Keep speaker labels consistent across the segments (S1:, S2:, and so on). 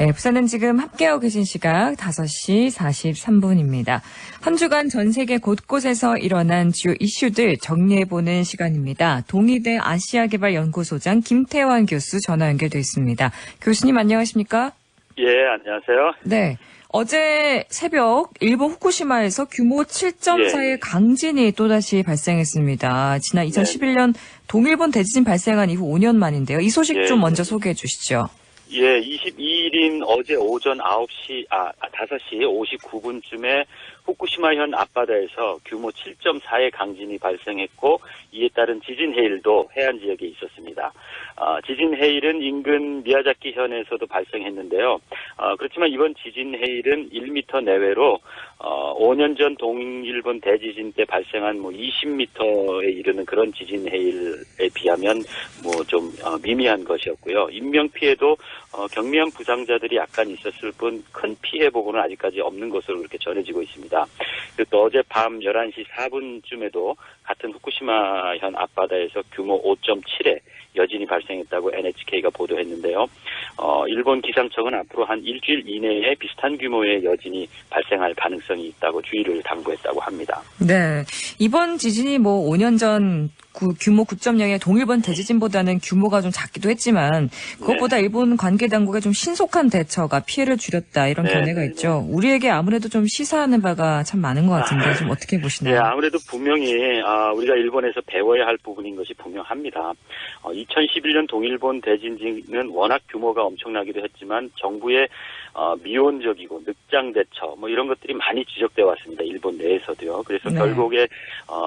S1: 네, 부산은 지금 함께하고 계신 시각 5시 43분입니다. 한 주간 전 세계 곳곳에서 일어난 주요 이슈들 정리해보는 시간입니다. 동의대 아시아개발연구소장 김태환 교수 전화 연결돼 있습니다. 교수님 안녕하십니까?
S2: 예, 안녕하세요.
S1: 네. 어제 새벽 일본 후쿠시마에서 규모 7.4의 강진이 또다시 발생했습니다. 지난 2011년 동일본 대지진 발생한 이후 5년 만인데요. 이 소식 좀 먼저 소개해 주시죠.
S2: 예, 22일인 어제 오전 5시 59분쯤에 후쿠시마현 앞바다에서 규모 7.4의 강진이 발생했고 이에 따른 지진 해일도 해안 지역에 있었습니다. 지진 해일은 인근 미야자키현에서도 발생했는데요. 그렇지만 이번 지진 해일은 1m 내외로 5년 전 동일본 대지진 때 발생한 20m에 이르는 그런 지진 해일에 비하면 좀 미미한 것이었고요. 인명 피해도 경미한 부상자들이 약간 있었을 뿐 큰 피해 보고는 아직까지 없는 것으로 그렇게 전해지고 있습니다. 그리고 또 어제 밤 11시 4분쯤에도 같은 후쿠시마현 앞바다에서 규모 5.7의 여진이 발생했다고 NHK가 보도했는데요. 일본 기상청은 앞으로 한 일주일 이내에 비슷한 규모의 여진이 발생할 가능성이 있다고 주의를 당부했다고 합니다.
S1: 네, 이번 지진이 5년 전 규모 9.0의 동일본 대지진보다는 규모가 좀 작기도 했지만 그것보다 일본 관계 당국의 좀 신속한 대처가 피해를 줄였다 이런 견해가 있죠. 우리에게 아무래도 좀 시사하는 바가 참 많은 것 같은데 좀 어떻게 보시나요?
S2: 네, 아무래도 분명히 우리가 일본에서 배워야 할 부분인 것이 분명합니다. 2011년 동일본 대지진은 워낙 규모가 엄청나기도 했지만 정부의 미온적이고 늑장 대처 이런 것들이 많이 지적돼 왔습니다. 일본 내에서도요. 그래서 결국에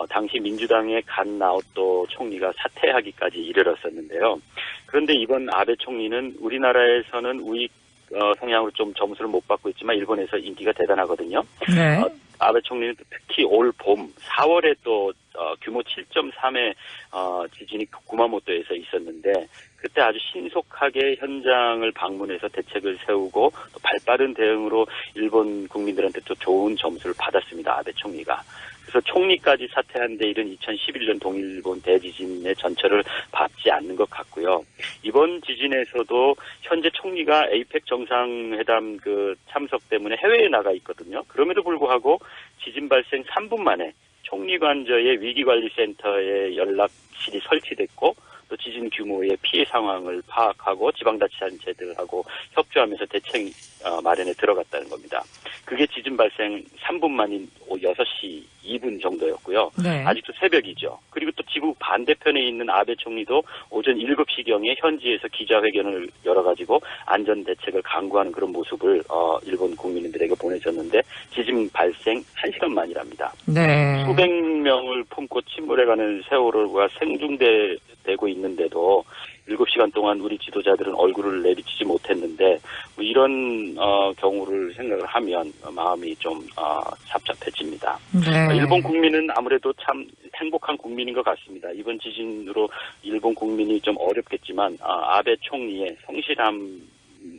S2: 당시 민주당의 간 나오토 총리가 사퇴하기까지 이르렀었는데요. 그런데 이번 아베 총리는 우리나라에서는 우익 성향으로 좀 점수를 못 받고 있지만 일본에서 인기가 대단하거든요. 네. 아베 총리는 특히 올 봄 4월에 또 규모 7.3의 지진이 구마모토에서 있었는데 그때 아주 신속하게 현장을 방문해서 대책을 세우고 또 발빠른 대응으로 일본 국민들한테 또 좋은 점수를 받았습니다. 아베 총리가. 그래서 총리까지 사퇴한 데 이른 2011년 동일본 대지진의 전철을 밟지 않는 것 같고요. 이번 지진에서도 현재 총리가 에이펙 정상회담 참석 때문에 해외에 나가 있거든요. 그럼에도 불구하고 지진 발생 3분 만에 총리 관저의 위기관리센터에 연락실이 설치됐고 또 지진 규모의 피해 상황을 파악하고 지방자치단체들하고 협조하면서 대책 마련에 들어갔다는 겁니다. 그게 지진 발생 3분 만인 6시 2분 정도였고요. 네. 아직도 새벽이죠. 그리고 또 지구 반대편에 있는 아베 총리도 오전 7시경에 현지에서 기자회견을 열어가지고 안전대책을 강구하는 그런 모습을 일본 국민들에게 보내줬는데 지진 발생 1시간 만이랍니다. 네. 수백 명을 품고 침몰해가는 세월호가 생중되고 있는데도 7시간 동안 우리 지도자들은 얼굴을 내비치지 못했는데 이런 경우를 생각을 하면 마음이 좀 찹찹해집니다. 네. 일본 국민은 아무래도 참 행복한 국민인 것 같습니다. 이번 지진으로 일본 국민이 좀 어렵겠지만 아베 총리의 성실한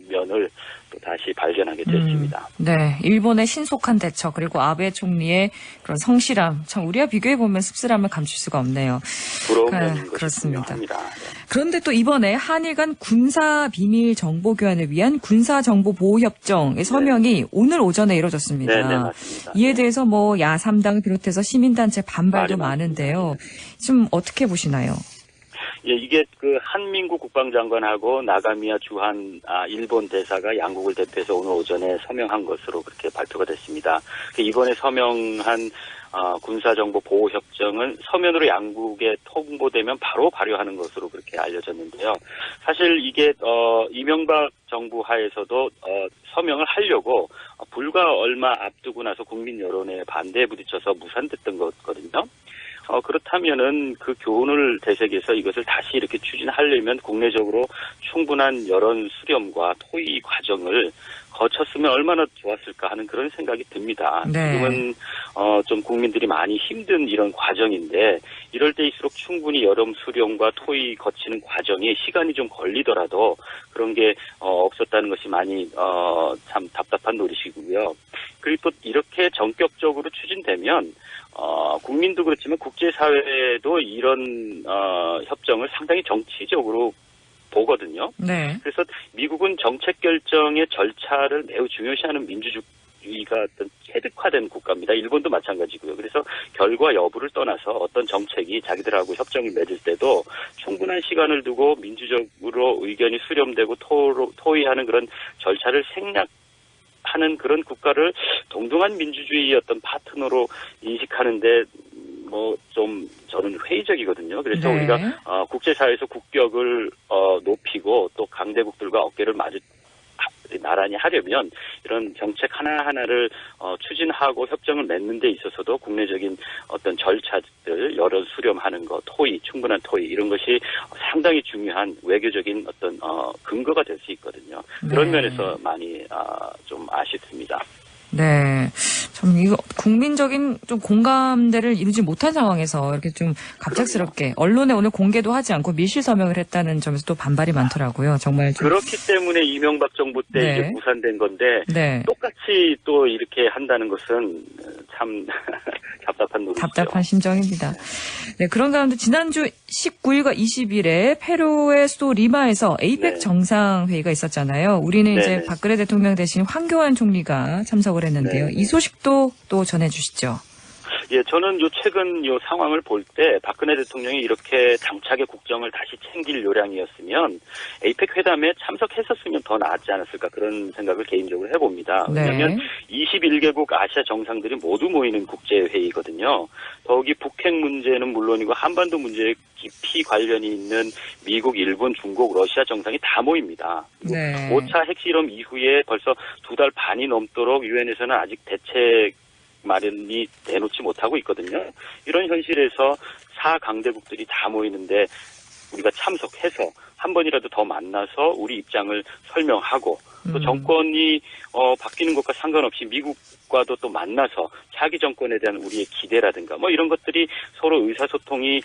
S2: 면을 또 다시 발견하게 됐습니다.
S1: 네, 일본의 신속한 대처 그리고 아베 총리의 그런 성실함 참 우리와 비교해 보면 씁쓸함을 감출 수가 없네요.
S2: 부러운 면인 것이
S1: 그렇습니다.
S2: 분명합니다.
S1: 그런데 또 이번에 한일 간 군사 비밀 정보 교환을 위한 군사 정보 보호 협정의 서명이 오늘 오전에 이루어졌습니다.
S2: 네, 맞습니다.
S1: 이에 대해서 야3당을 비롯해서 시민단체 반발도 많은데요. 좀 어떻게 보시나요?
S2: 예, 이게 한민구 국방장관하고 나가미야 주한 일본 대사가 양국을 대표해서 오늘 오전에 서명한 것으로 그렇게 발표가 됐습니다. 이번에 서명한 군사정보 보호협정은 서면으로 양국에 통보되면 바로 발효하는 것으로 그렇게 알려졌는데요. 사실 이게 이명박 정부 하에서도 서명을 하려고 불과 얼마 앞두고 나서 국민 여론의 반대에 부딪혀서 무산됐던 거거든요. 그렇다면은 그 교훈을 되새겨서 이것을 다시 이렇게 추진하려면 국내적으로 충분한 여론 수렴과 토의 과정을 거쳤으면 얼마나 좋았을까 하는 그런 생각이 듭니다.
S1: 네.
S2: 지금은 좀 국민들이 많이 힘든 이런 과정인데 이럴 때일수록 충분히 여론 수렴과 토의 거치는 과정에 시간이 좀 걸리더라도 그런 게 없었다는 것이 많이 참 답답한 노릇이고요. 그리고 또 이렇게 전격적으로 추진되면 국민도 그렇지만 국제사회도 이런 협정을 상당히 정치적으로 보거든요.
S1: 네.
S2: 그래서 미국은 정책 결정의 절차를 매우 중요시하는 민주주의가 어떤 체득화된 국가입니다. 일본도 마찬가지고요. 그래서 결과 여부를 떠나서 어떤 정책이 자기들하고 협정을 맺을 때도 충분한 시간을 두고 민주적으로 의견이 수렴되고 토의하는 그런 절차를 생략하는 그런 국가를 동등한 민주주의의 어떤 파트너로 인식하는데 좀 저는 회의적이거든요. 그래서
S1: 네.
S2: 우리가 국제사회에서 국격을 높이고 또 강대국들과 어깨를 나란히 하려면 이런 정책 하나하나를 추진하고 협정을 맺는 데 있어서도 국내적인 어떤 절차들 여러 수렴하는 것, 충분한 토의 이런 것이 상당히 중요한 외교적인 어떤 근거가 될 수 있거든요. 그런
S1: 네.
S2: 면에서 많이 좀 아쉽습니다.
S1: 네. 참, 이거, 국민적인 좀 공감대를 이루지 못한 상황에서 이렇게 좀 갑작스럽게 언론에 오늘 공개도 하지 않고 밀실 서명을 했다는 점에서 또 반발이 많더라고요. 정말 좀.
S2: 그렇기 때문에 이명박 정부 때
S1: 네.
S2: 이게 무산된 건데
S1: 네.
S2: 똑같이 또 이렇게 한다는 것은 참 답답한 노릇이죠.
S1: 답답한 심정입니다. 네, 그런 가운데 지난주 19일과 20일에 페루의 수도 리마에서 에이펙
S2: 네.
S1: 정상회의가 있었잖아요. 우리는 이제
S2: 네네.
S1: 박근혜 대통령 대신 황교안 총리가 참석을 했는데요.
S2: 네네.
S1: 이 소식도 또 전해주시죠.
S2: 예, 저는 최근 상황을 볼 때 박근혜 대통령이 이렇게 당차게 국정을 다시 챙길 요량이었으면 에이펙 회담에 참석했었으면 더 나았지 않았을까 그런 생각을 개인적으로 해봅니다. 왜냐하면 21개국 아시아 정상들이 모두 모이는 국제회의거든요. 더욱이 북핵 문제는 물론이고 한반도 문제에 깊이 관련이 있는 미국, 일본, 중국, 러시아 정상이 다 모입니다.
S1: 네.
S2: 5차 핵실험 이후에 벌써 2달 반이 넘도록 유엔에서는 아직 대책 마련이 내놓지 못하고 있거든요. 이런 현실에서 4강대국들이 다 모이는데 우리가 참석해서 한 번이라도 더 만나서 우리 입장을 설명하고 또 정권이 바뀌는 것과 상관없이 미국과도 또 만나서 차기 정권에 대한 우리의 기대라든가 이런 것들이 서로 의사소통이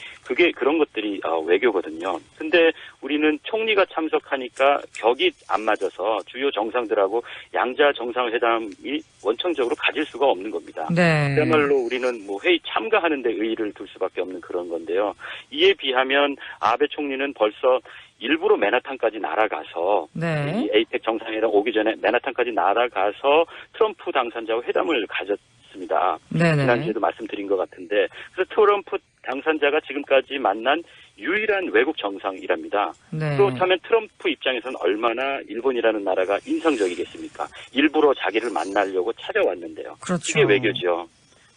S2: 그런 것들이 외교거든요. 근데 우리는 총리가 참석하니까 격이 안 맞아서 주요 정상들하고 양자 정상회담이 원천적으로 가질 수가 없는 겁니다.
S1: 네.
S2: 그야말로 우리는 회의 참가하는 데 의의를 둘 수밖에 없는 그런 건데요. 이에 비하면 아베 총리는 벌써 일부러 맨하탄까지 날아가서
S1: 네.
S2: 이 에이펙 정상회담 오기 전에 맨하탄까지 날아가서 트럼프 당선자와 회담을 가졌습니다.
S1: 네네.
S2: 지난주에도 말씀드린 것 같은데 그래서 트럼프 당선자가 지금까지 만난 유일한 외국 정상이랍니다.
S1: 네.
S2: 그렇다면 트럼프 입장에서는 얼마나 일본이라는 나라가 인상적이겠습니까? 일부러 자기를 만나려고 찾아왔는데요.
S1: 그렇죠.
S2: 이게 외교죠.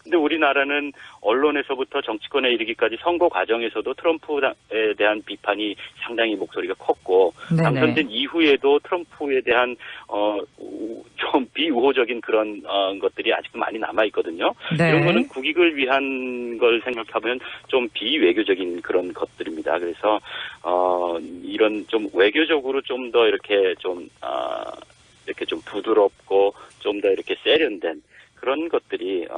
S2: 근데 우리나라는 언론에서부터 정치권에 이르기까지 선거 과정에서도 트럼프에 대한 비판이 상당히 목소리가 컸고
S1: 네네.
S2: 당선된 이후에도 트럼프에 대한 좀 비우호적인 그런 것들이 아직도 많이 남아 있거든요.
S1: 네.
S2: 이런 거는 국익을 위한 걸 생각하면 좀 비외교적인 그런 것들입니다. 그래서 이런 좀 외교적으로 좀 더 이렇게 좀 부드럽고 좀 더 이렇게 세련된 그런 것들이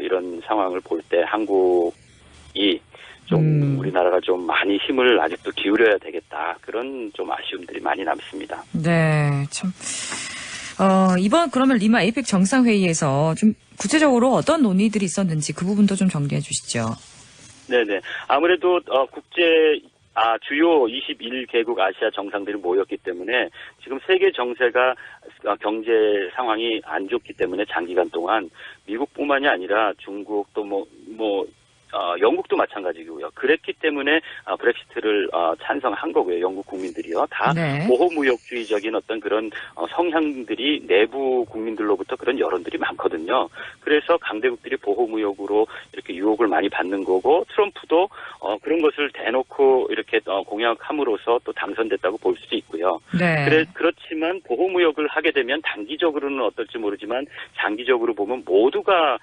S2: 이런 상황을 볼 때 한국이 좀 우리나라가 좀 많이 힘을 아직도 기울여야 되겠다. 그런 좀 아쉬움들이 많이 남습니다.
S1: 네, 참. 이번 그러면 리마 에이펙 정상회의에서 좀 구체적으로 어떤 논의들이 있었는지 그 부분도 좀 정리해 주시죠.
S2: 네네. 아무래도 주요 21개국 아시아 정상들이 모였기 때문에 지금 세계 정세가 경제 상황이 안 좋기 때문에 장기간 동안 미국뿐만이 아니라 중국 또 영국도 마찬가지고요. 그랬기 때문에 브렉시트를 찬성한 거고요. 영국 국민들이요. 다
S1: 네.
S2: 보호무역주의적인 어떤 그런 성향들이 내부 국민들로부터 그런 여론들이 많거든요. 그래서 강대국들이 보호무역으로 이렇게 유혹을 많이 받는 거고 트럼프도 그런 것을 대놓고 이렇게 공약함으로써 또 당선됐다고 볼 수 있고요.
S1: 네.
S2: 그렇지만 보호무역을 하게 되면 단기적으로는 어떨지 모르지만 장기적으로 보면 모두가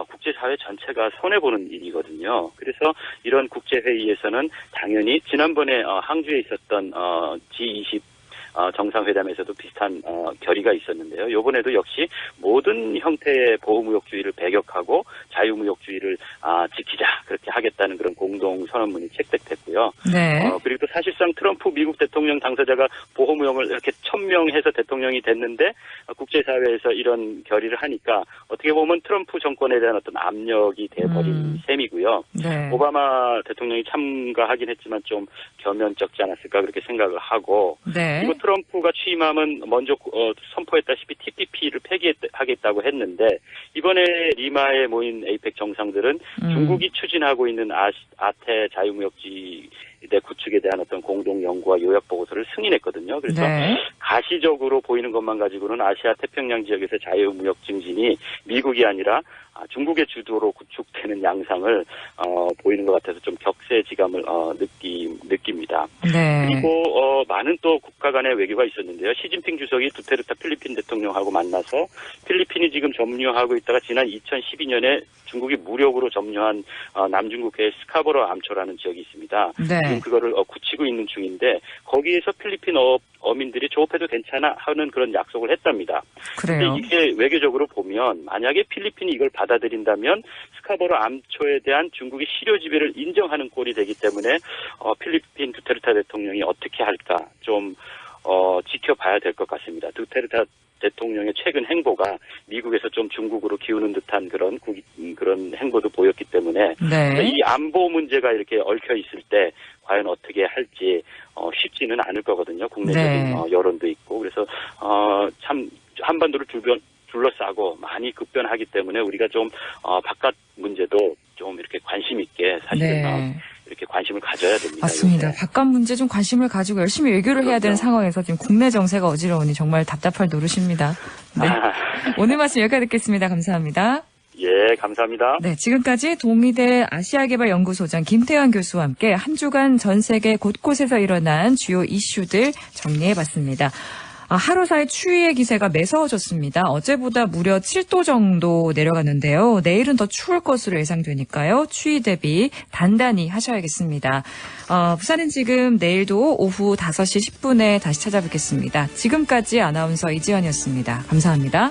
S2: 국제사회 전체가 손해보는 일이거든요. 그래서 이런 국제회의에서는 당연히 지난번에 항주에 있었던 G20 정상회담에서도 비슷한 결의가 있었는데요. 이번에도 역시 모든 형태의 보호무역주의를 배격하고 자유무역주의를 지키자 그렇게 하겠다는 그런 공동 선언문이 채택됐고요.
S1: 네.
S2: 그리고 또 사실상 트럼프 미국 대통령 당사자가 보호무역을 이렇게 천명해서 대통령이 됐는데 국제사회에서 이런 결의를 하니까 어떻게 보면 트럼프 정권에 대한 어떤 압력이 돼버린 셈이고요.
S1: 네.
S2: 오바마 대통령이 참가하긴 했지만 좀 겸연쩍지 않았을까 그렇게 생각을 하고
S1: 네.
S2: 그리고 트럼프가 취임하면 먼저 선포했다시피 TPP를 폐기하겠다고 했는데 이번에 리마에 모인 에이펙 정상들은 중국이 추진하고 있는 아태 자유무역지대 구축에 대한 어떤 공동 연구와 요약 보고서를 승인했거든요. 그래서
S1: 네.
S2: 가시적으로 보이는 것만 가지고는 아시아 태평양 지역에서 자유무역 증진이 미국이 아니라 중국의 주도로 구축되는 양상을 보이는 것 같아서 좀 격세지감을 느낍니다.
S1: 네.
S2: 그리고 많은 또 국가 간의 외교가 있었는데요. 시진핑 주석이 두테르테 필리핀 대통령하고 만나서 필리핀이 지금 점유하고 있다가 지난 2012년에 중국이 무력으로 점유한 남중국해의 스카보로 암초라는 지역이 있습니다.
S1: 네.
S2: 지금 그거를 굳히고 있는 중인데 거기에서 필리핀 어민들이 조업해도 괜찮아 하는 그런 약속을 했답니다.
S1: 그래요.
S2: 근데 이게 외교적으로 보면 만약에 필리핀이 이걸 받아들인다면 스카보로 암초에 대한 중국의 실효 지배를 인정하는 꼴이 되기 때문에 필리핀 두테르테 대통령이 어떻게 할까 좀 지켜봐야 될 것 같습니다. 두테르테 대통령의 최근 행보가 미국에서 좀 중국으로 기우는 듯한 그런 행보도 보였기 때문에
S1: 네.
S2: 이 안보 문제가 이렇게 얽혀 있을 때 과연 어떻게 할지 쉽지는 않을 거거든요. 국내적인
S1: 네.
S2: 여론도 있고 그래서 참 한반도를 둘러싸고 많이 급변하기 때문에 우리가 좀 바깥 문제도 좀 이렇게 관심 있게 사실은
S1: 네.
S2: 이렇게 관심을 가져야 됩니다.
S1: 맞습니다.
S2: 요새.
S1: 바깥 문제 좀 관심을 가지고 열심히 외교를 해야 되는
S2: 그럼요.
S1: 상황에서 지금 국내 정세가 어지러우니 정말 답답할 노릇입니다. 네. 오늘 말씀 여기까지 듣겠습니다. 감사합니다.
S2: 예, 감사합니다.
S1: 네, 지금까지 동의대 아시아개발연구소장 김태환 교수와 함께 한 주간 전 세계 곳곳에서 일어난 주요 이슈들 정리해봤습니다. 하루 사이 추위의 기세가 매서워졌습니다. 어제보다 무려 7도 정도 내려갔는데요. 내일은 더 추울 것으로 예상되니까요. 추위 대비 단단히 하셔야겠습니다. 부산은 지금 내일도 오후 5시 10분에 다시 찾아뵙겠습니다. 지금까지 아나운서 이지연이었습니다. 감사합니다.